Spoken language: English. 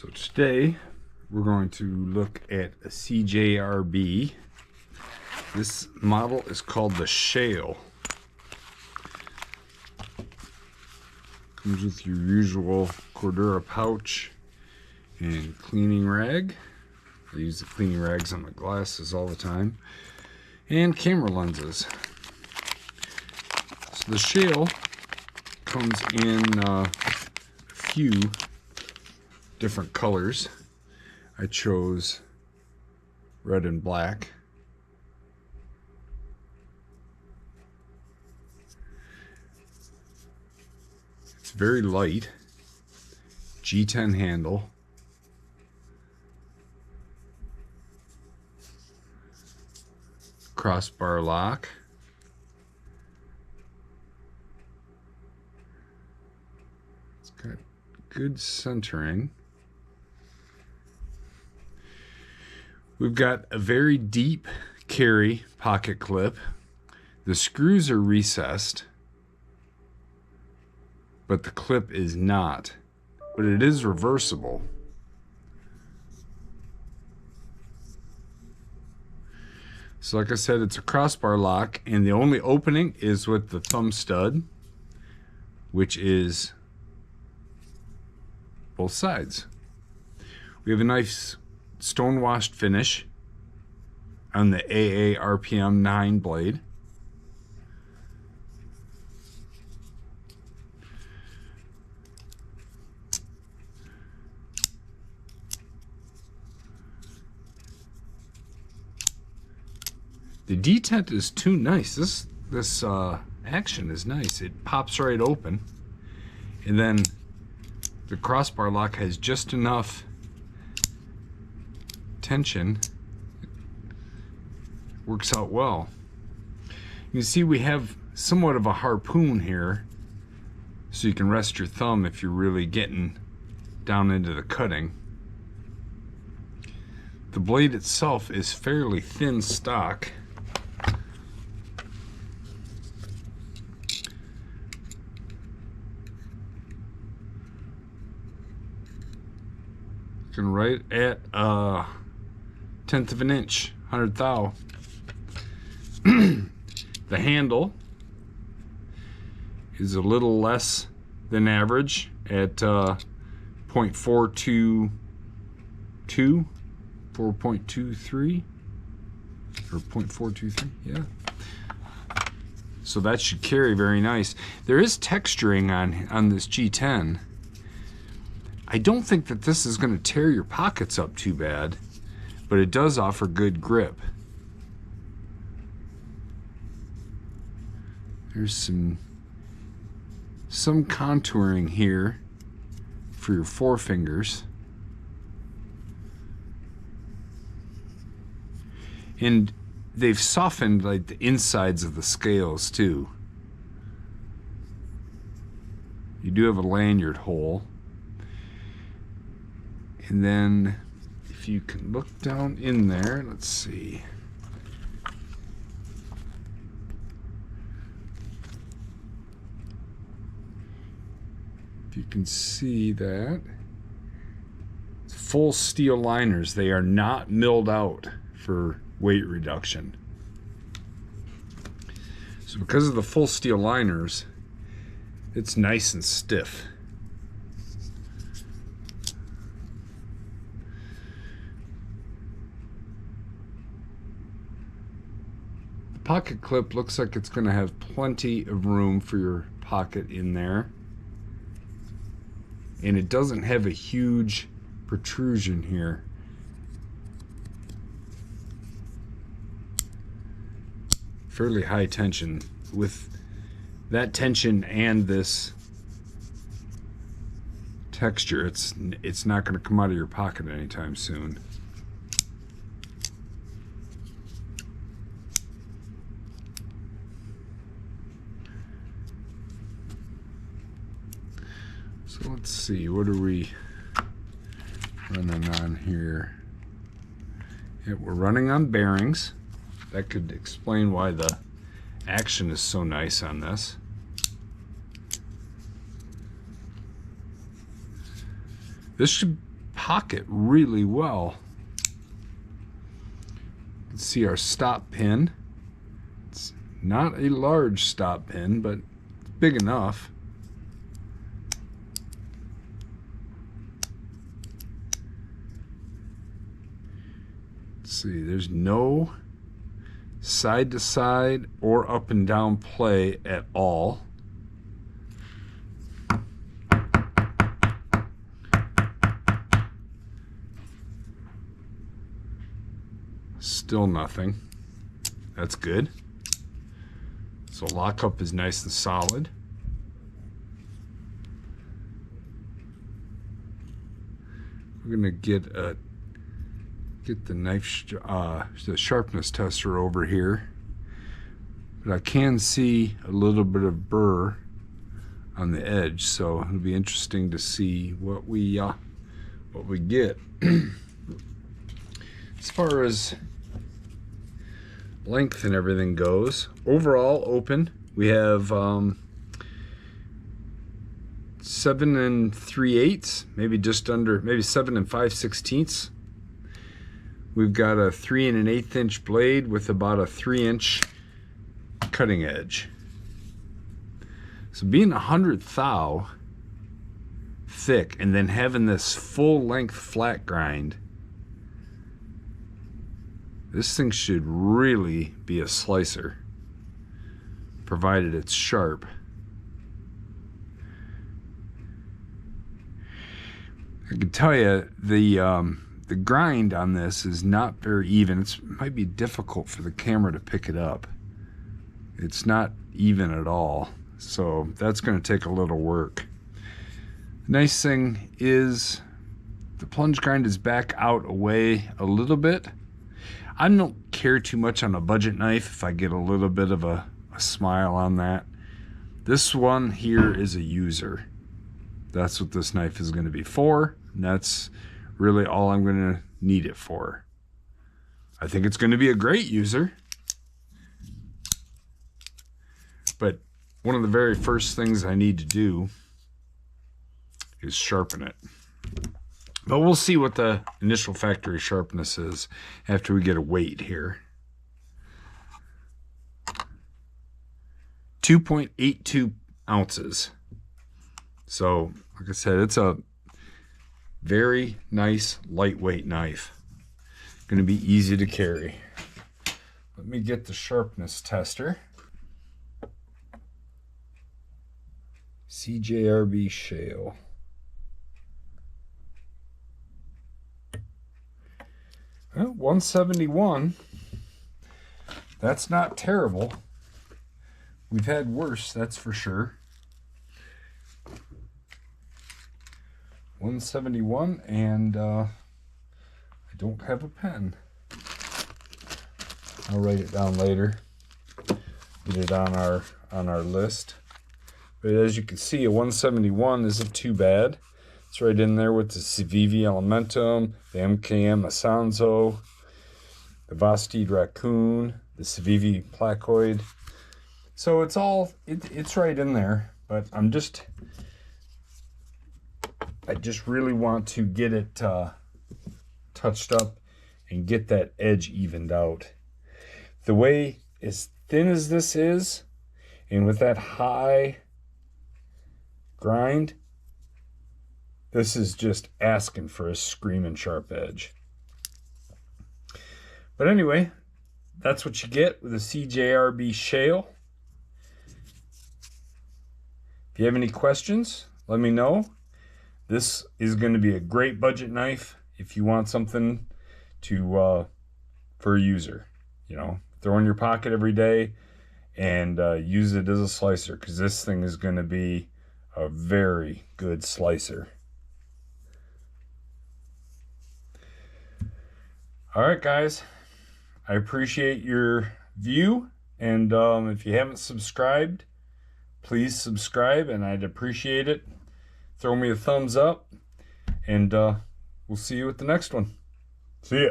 So today we're going to look at a CJRB. This model is called the Shale. Comes with your usual Cordura pouch and cleaning rag. I use the cleaning rags on my glasses all the time. And camera lenses. So the Shale comes in a few different colors. I chose red and black. It's very light. G10 handle. Crossbar lock. It's got good centering. We've got a very deep carry pocket clip. The screws are recessed, but the clip is not. But it is reversible. So like I said, it's a crossbar lock, and the only opening is with the thumb stud, which is both sides. We have a nice stone-washed finish on the AA RPM 9 blade. The detent is too nice. This action is nice. It pops right open, and then the crossbar lock has just enough tension. It works out well. You can see we have somewhat of a harpoon here, so you can rest your thumb if you're really getting down into the cutting. The blade itself is fairly thin stock. Right at 1/10 of an inch, 100 thou. The handle is a little less than average at 0.422, 4.23, or 0.423, yeah. So that should carry very nice. There is texturing on this G10. I don't think that this is going to tear your pockets up too bad, but it does offer good grip. There's some contouring here for your forefingers. And they've softened like the insides of the scales too. You do have a lanyard hole. And then if you can look down in there, let's see. If you can see that, full steel liners. They are not milled out for weight reduction. So because of the full steel liners, it's nice and stiff. Pocket clip looks like it's going to have plenty of room for your pocket in there, and it doesn't have a huge protrusion here. Fairly high tension. With that tension and this texture, it's not going to come out of your pocket anytime soon. So let's see, what are we running on here? Yeah, we're running on bearings. That could explain why the action is so nice on this. This should pocket really well. You can see our stop pin. It's not a large stop pin, but it's big enough. Let's see, there's no side to side or up and down play at all. Still nothing. That's good. So lockup is nice and solid. We're gonna get the knife, the sharpness tester over here, but I can see a little bit of burr on the edge, so it'll be interesting to see what we get. As far as length and everything goes, overall open, we have 7 3/8, maybe just under, maybe 7 5/16. We've got a 3 1/8 inch blade with about a 3-inch cutting edge. So being 100 thou thick and then having this full length flat grind, this thing should really be a slicer, provided it's sharp. I can tell you the grind on this is not very even. It might be difficult for the camera to pick it up. It's not even at all, so that's going to take a little work. The nice thing is the plunge grind is back out away a little bit. I don't care too much on a budget knife if I get a little bit of a smile on that. This one here is a user. That's what this knife is going to be for, and that's really all I'm going to need it for. I think it's going to be a great user, but one of the very first things I need to do is sharpen it. But we'll see what the initial factory sharpness is after we get a weight here. 2.82 ounces. So, like I said, it's a very nice lightweight knife. Going to be easy to carry. Let me get the sharpness tester. CJRB Shale. Well, 171. That's not terrible. We've had worse, that's for sure. 171, and I don't have a pen. I'll write it down later. Get it on our list. But as you can see, a 171 isn't too bad. It's right in there with the Civivi Elementum, the MKM Asanzo, the Vastid Raccoon, the Civivi Placoid. So it's right in there, but I just really want to get it touched up and get that edge evened out. The way as thin as this is, and with that high grind, this is just asking for a screaming sharp edge. But anyway, that's what you get with a CJRB Shale. If you have any questions, let me know. This is going to be a great budget knife if you want something to for a user. You know, throw in your pocket every day and use it as a slicer, because this thing is going to be a very good slicer. All right, guys, I appreciate your view, and if you haven't subscribed, please subscribe, and I'd appreciate it. Throw me a thumbs up, and we'll see you at the next one. See ya.